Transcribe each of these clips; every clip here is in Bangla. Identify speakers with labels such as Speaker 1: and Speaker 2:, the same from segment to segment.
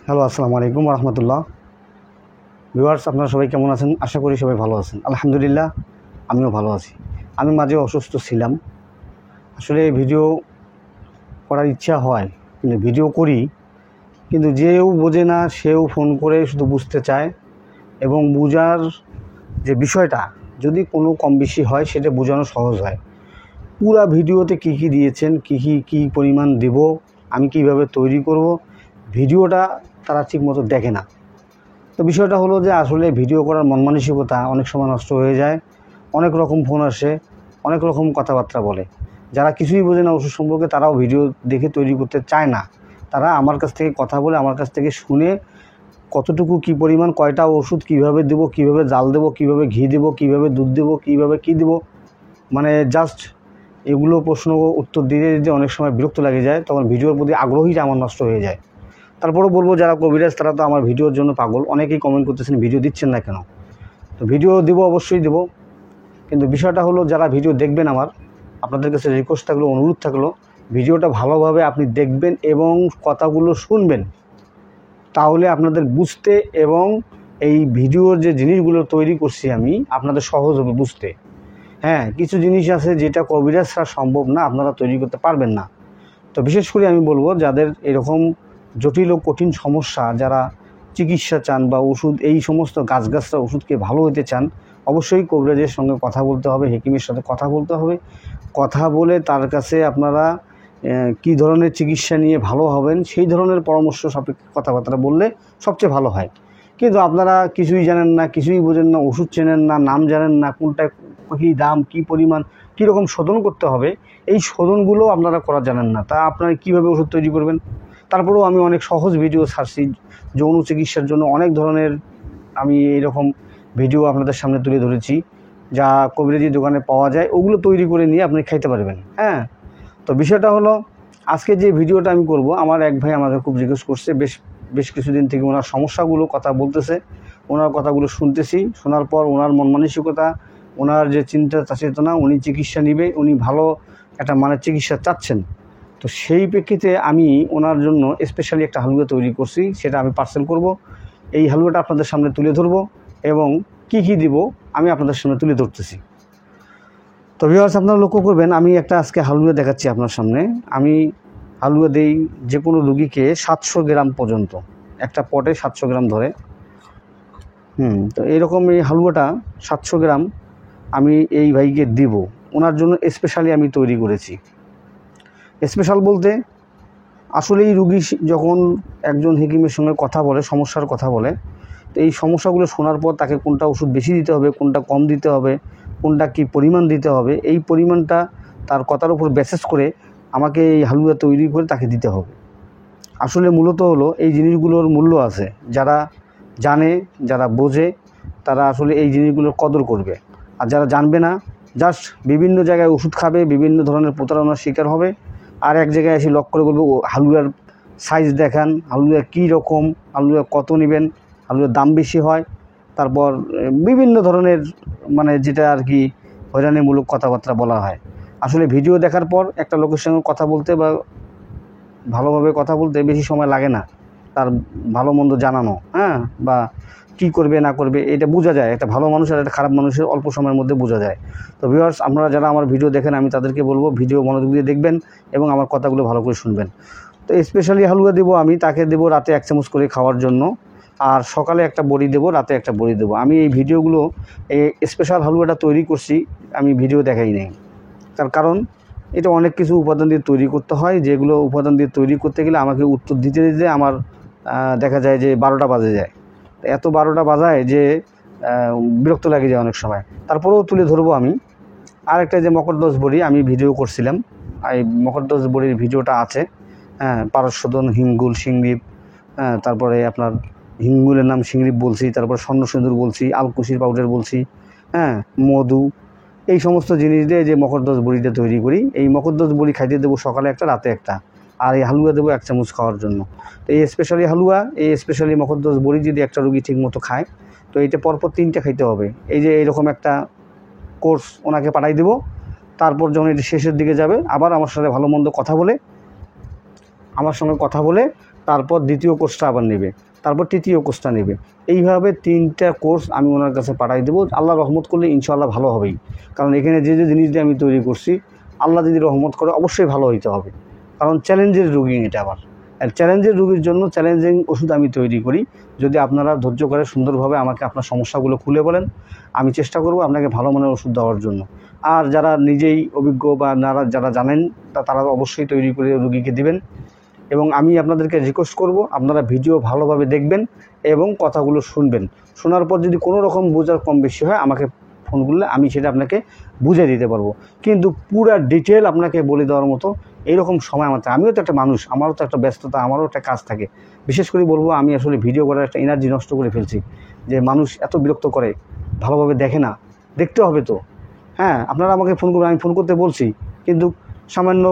Speaker 1: হ্যালো, আসসালামু আলাইকুম রহমতুল্লাহ। ভিউয়ার্স, আপনারা সবাই কেমন আছেন? আশা করি সবাই ভালো আছেন। আলহামদুলিল্লাহ, আমিও ভালো আছি। আমি মাঝে অসুস্থ ছিলাম। আসলে ভিডিও করার ইচ্ছা হয়, কিন্তু ভিডিও করি, কিন্তু যেও বোঝে না সেও ফোন করে শুধু বুঝতে চায়, এবং বোঝার যে বিষয়টা যদি কোনো কম বেশি হয় সেটা বোঝানো সহজ হয়। পুরা ভিডিওতে কী দিয়েছেন, কী পরিমাণ দেব, আমি কিভাবে তৈরি করব, ভিডিওটা তারা ঠিকমতো দেখে না। তো বিষয়টা হলো যে আসলে ভিডিও করার মন মানসিকতা অনেক সময় নষ্ট হয়ে যায়। অনেক রকম ফোন আসে, অনেক রকম কথাবার্তা বলে। যারা কিছুই বোঝে না ওষুধ সম্পর্কে, তারাও ভিডিও দেখে তৈরি করতে চায় না। তারা আমার কাছ থেকে কথা বলে, আমার কাছ থেকে শুনে কতটুকু কী পরিমাণ, কয়টা ওষুধ কীভাবে দেবো, কীভাবে জাল দেবো, কীভাবে ঘি দেবো, কীভাবে দুধ দেবো, কীভাবে কী দেবো, মানে জাস্ট এগুলো প্রশ্ন উত্তর দিতে দিতে অনেক সময় বিরক্ত লাগে যায়। তখন ভিডিওর প্রতি আগ্রহীটা আমার নষ্ট হয়ে যায়। তারপরেও বলবো, যারা কবিরাজ তারা তো আমার ভিডিওর জন্য পাগল। অনেকেই কমেন্ট করতেছেন ভিডিও দিচ্ছেন না কেন। তো ভিডিও দেবো, অবশ্যই দেবো, কিন্তু বিষয়টা হলো যারা ভিডিও দেখবেন, আমার আপনাদের কাছে রিকোয়েস্ট থাকলো, অনুরোধ থাকলো, ভিডিওটা ভালোভাবে আপনি দেখবেন এবং কথাগুলো শুনবেন। তাহলে আপনাদের বুঝতে এবং এই ভিডিওর যে জিনিসগুলো তৈরি করছি আমি, আপনাদের সহজ হবে বুঝতে। হ্যাঁ, কিছু জিনিস আছে যেটা কবিরাজ ছাড়া সম্ভব না, আপনারা তৈরি করতে পারবেন না। তো বিশেষ করে আমি বলবো, যাদের এরকম জটিল ও কঠিন সমস্যা, যারা চিকিৎসা চান বা ওষুধ, এই সমস্ত গাছগাছরা ওষুধকে ভালো হতে চান, অবশ্যই কবিরাজের সঙ্গে কথা বলতে হবে, হেকিমের সাথে কথা বলতে হবে। কথা বলে তার কাছে আপনারা কী ধরনের চিকিৎসা নিয়ে ভালো হবেন সেই ধরনের পরামর্শ সাপেক্ষে কথাবার্তা বললে সবচেয়ে ভালো হয়। কিন্তু আপনারা কিছুই জানেন না, কিছুই বোঝেন না, ওষুধ চেনেন না, নাম জানেন না, কোনটা কী দাম, কী পরিমাণ, কীরকম শোধন করতে হবে, এই শোধনগুলো আপনারা করা জানেন না। তা আপনারা কীভাবে ওষুধ তৈরি করবেন? তারপরেও আমি অনেক সহজ ভিডিও ছাড়ছি। যৌন চিকিৎসার জন্য অনেক ধরনের আমি এইরকম ভিডিও আপনাদের সামনে তুলে ধরেছি, যা কবিরাজি দোকানে পাওয়া যায়, ওগুলো তৈরি করে নিয়ে আপনি খাইতে পারবেন। হ্যাঁ, তো বিষয়টা হলো, আজকে যে ভিডিওটা আমি করব, আমার এক ভাই আমাকে খুব জিজ্ঞেস করছে, বেশ কিছুদিন থেকে ওনার সমস্যাগুলো কথা বলতেছে, ওনার কথাগুলো শুনতেছি। শোনার পর ওনার মন মানসিকতা, ওনার যে চিন্তা চেতনা, উনি চিকিৎসা নেবে, উনি ভালো একটা মানের চিকিৎসা চাচ্ছেন। তো সেই প্রেক্ষিতে আমি ওনার জন্য স্পেশালি একটা হালুয়া তৈরি করছি, সেটা আমি পার্সেল করব। এই হালুয়াটা আপনাদের সামনে তুলে ধরবো এবং কী দিব আমি আপনাদের সামনে তুলে ধরতেছি। তো ভিউয়ার্স, আপনারা লক্ষ্য করবেন, আমি একটা আজকে হালুয়া দেখাচ্ছি আপনার সামনে। আমি হালুয়া দেই যে কোনো রুগীকে 700 গ্রাম পর্যন্ত, একটা পটে 700 গ্রাম ধরে। তো এইরকম এই হালুয়াটা 700 গ্রাম আমি এই ভাইকে দিব, ওনার জন্য স্পেশালি আমি তৈরি করেছি। স্পেশাল বলতে আসলেই রুগী যখন একজন হেকিমের সঙ্গে কথা বলে, সমস্যার কথা বলে, তো এই সমস্যাগুলো শোনার পর তাকে কোনটা ওষুধ বেশি দিতে হবে, কোনটা কম দিতে হবে, কোনটা কী পরিমাণ দিতে হবে, এই পরিমাণটা তার কথার উপর বেসেস করে আমাকে এই হালুয়া তৈরি করে তাকে দিতে হবে। আসলে মূলত হলো এই জিনিসগুলোর মূল্য আছে। যারা জানে, যারা বোঝে, তারা আসলে এই জিনিসগুলোর কদর করবে। আর যারা জানবে না, জাস্ট বিভিন্ন জায়গায় ওষুধ খাবে, বিভিন্ন ধরনের প্রতারণার শিকার হবে। আর এক জায়গায় এসে লক করে বলবে হালুয়ার সাইজ দেখান, হালুয়া কী রকম, হালুয়া কত নেবেন, হালুয়ার দাম বেশি হয়। তারপর বিভিন্ন ধরনের যেটা আর কি হয়রানিমূলক কথাবার্তা বলা হয়। আসলে ভিডিও দেখার পর একটা লোকের সঙ্গে কথা বলতে বা ভালোভাবে কথা বলতে বেশি সময় লাগে না, তার ভালো মন্দ জানানো, বা কী করবে না করবে এটা বোঝা যায়। একটা ভালো মানুষ আর একটা খারাপ মানুষের অল্প সময়ের মধ্যে বোঝা যায়। তো ভিউয়ার্স, আপনারা যারা আমার ভিডিও দেখেন, আমি তাদেরকে বলবো ভিডিও মনোযোগ দিয়ে দেখবেন এবং আমার কথাগুলো ভালো করে শুনবেন। তো স্পেশালি হালুয়া দেবো আমি, তাকে দেবো রাতে 1 চামচ করে খাওয়ার জন্য, আর সকালে একটা বড়ি দেবো, রাতে একটা বড়ি দেবো। আমি এই ভিডিওগুলো, এই স্পেশাল হালুয়াটা তৈরি করছি, আমি ভিডিও দেখাই নেই। তার কারণ এটা অনেক কিছু উপাদান দিয়ে তৈরি করতে হয়, যেগুলো উপাদান দিয়ে তৈরি করতে গেলে আমাকে উত্তর দিতে দিতে আমার দেখা যায় যে 12টা বাজে যায়। এত 12টা বাজায় যে বিরক্ত লাগে যায় অনেক সময়। তারপরেও তুলে ধরবো আমি। আরেকটা যে মকরদোষ বড়ি আমি ভিডিও করছিলাম, এই মকরদোষ বড়ির ভিডিওটা আছে। পারশোধন, হিঙ্গুল, সিংড়িপ, তারপরে আপনার হিঙ্গুলের নাম সিংড়িপ বলছি, তারপর স্বর্ণসিন্দুর বলছি, আলকুশির পাউডার বলছি, মধু, এই সমস্ত জিনিস দিয়ে যে মকরদোষ বড়িটা তৈরি করি। এই মকরদোষ বড়ি খাইতে দেবো সকালে একটা, রাতে একটা, আর এই হালুয়া দেবো 1 চামচ খাওয়ার জন্য। তো এই স্পেশালি হালুয়া, এই স্পেশালি মকরদোষ বড়ি যদি একটা রুগী ঠিক মতো খায়, তো এইটা পরপর 3টা খাইতে হবে। এই যে এইরকম একটা কোর্স ওনাকে পাঠাই দেবো। তারপর যখন এটি শেষের দিকে যাবে, আবার আমার সাথে ভালো মন্দ কথা বলে, আমার সঙ্গে কথা বলে তারপর দ্বিতীয় কোর্সটা আবার নেবে, তারপর তৃতীয় কোর্সটা নেবে। এইভাবে 3টা কোর্স আমি ওনার কাছে পাঠাই দেবো। আল্লাহ রহমত করলে ইনশাআল্লাহ ভালো হবেই, কারণ এখানে যে জিনিস দিয়ে আমি তৈরি করছি আল্লাহ যদি রহমত করে অবশ্যই ভালো হইতে হবে, কারণ চ্যালেঞ্জের রোগী এটা। আবার চ্যালেঞ্জের রোগীর জন্য চ্যালেঞ্জিং ওষুধ আমি তৈরি করি। যদি আপনারা ধৈর্য করে সুন্দরভাবে আমাকে আপনার সমস্যাগুলো খুলে বলেন, আমি চেষ্টা করব আপনাকে ভালো মানের ওষুধ দেওয়ার জন্য। আর যারা নিজেই অভিজ্ঞ বা যারা জানেন তারা অবশ্যই তৈরি করে রোগীকে দিবেন। এবং আমি আপনাদেরকে রিকোয়েস্ট করব, আপনারা ভিডিও ভালোভাবে দেখবেন এবং কথাগুলো শুনবেন। শোনার পর যদি কোনো রকম বোঝার কম বেশি হয় আমাকে ফোন করলে আমি সেটা আপনাকে বুঝিয়ে দিতে পারবো, কিন্তু পুরা ডিটেল আপনাকে বলে দেওয়ার মতো এইরকম সময় আমার। আমিও তো একটা মানুষ, আমারও তো একটা ব্যস্ততা, আমারও একটা কাজ থাকে। বিশেষ করে বলবো, আমি আসলে ভিডিও করার একটা এনার্জি নষ্ট করে ফেলছি, যে মানুষ এত বিরক্ত করে, ভালোভাবে দেখে না। দেখতে হবে তো, হ্যাঁ। আপনারা আমাকে ফোন করবেন, আমি ফোন করতে বলছি, কিন্তু সামান্য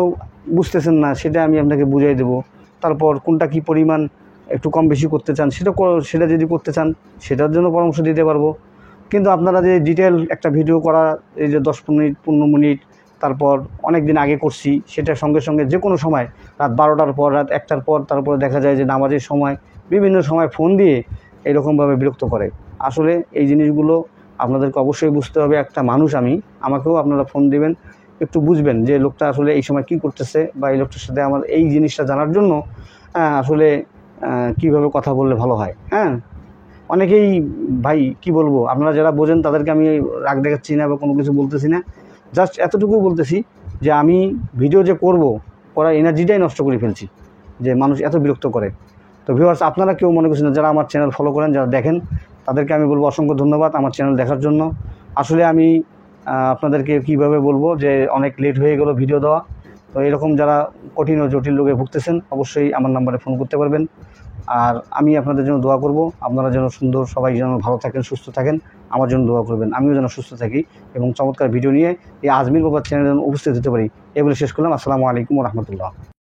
Speaker 1: বুঝতেছেন না, সেটা আমি আপনাকে বুঝিয়ে দেবো। তারপর কোনটা কি পরিমাণ একটু কম বেশি করতে চান সেটা যদি করতে চান সেটার জন্য পরামর্শ দিতে পারবো। কিন্তু আপনারা যে ডিটেল একটা ভিডিও করা, এই যে 10 মিনিট 15 মিনিট, তারপর অনেক দিন আগে করছি, সেটার সঙ্গে সঙ্গে যে কোনো সময় রাত 12টার পর, রাত 1টার পর, তারপরে দেখা যায় যে নামাজের সময়, বিভিন্ন সময় ফোন দিয়ে এরকমভাবে বিরক্ত করে। আসলে এই জিনিসগুলো আপনাদেরকে অবশ্যই বুঝতে হবে। একটা মানুষ আমি, আমাকেও আপনারা ফোন দিবেন, একটু বুঝবেন যে লোকটা আসলে এই সময় কী করতেছে, বা এই লোকটার সাথে আমার এই জিনিসটা জানার জন্য আসলে কীভাবে কথা বললে ভালো হয়। হ্যাঁ, অনেকেই ভাই কি বলবো, আপনারা যারা বোঝেন তাদেরকে আমি রাগ দেখাচ্ছি না বা কোনো কিছু বলতেছি না, জাস্ট এতটুকু বলতেছি যে আমি ভিডিও যে করব, করার এনার্জিটাই নষ্ট করে ফেলছি, যে মানুষ এত বিরক্ত করে। তো ভিউয়ার্স, আপনারা কেউ মনে করছেন না, যারা আমার চ্যানেল ফলো করেন, যারা দেখেন, তাদেরকে আমি বলবো অসংখ্য ধন্যবাদ আমার চ্যানেল দেখার জন্য। আসলে আমি আপনাদেরকে কীভাবে বলবো যে অনেক লেট হয়ে গেল ভিডিও দেওয়া। তো এরকম যারা কঠিন ও জটিল রোগে ভুগতেছেন অবশ্যই আমার নাম্বারে ফোন করতে পারবেন। আর আমি আপনাদের জন্য দোয়া করব, আপনারা যেন সুন্দর, সবাই যেন ভালো থাকেন, সুস্থ থাকেন, আমার জন্য দোয়া করবেন, আমিও যেন সুস্থ থাকি এবং চমৎকার ভিডিও নিয়ে এই আজমির বাবার চ্যানেলে যেন উপস্থিত হতে পারি। এগুলো শেষ করলাম। আসসালামু আলাইকুম ওয়া রাহমাতুল্লাহ।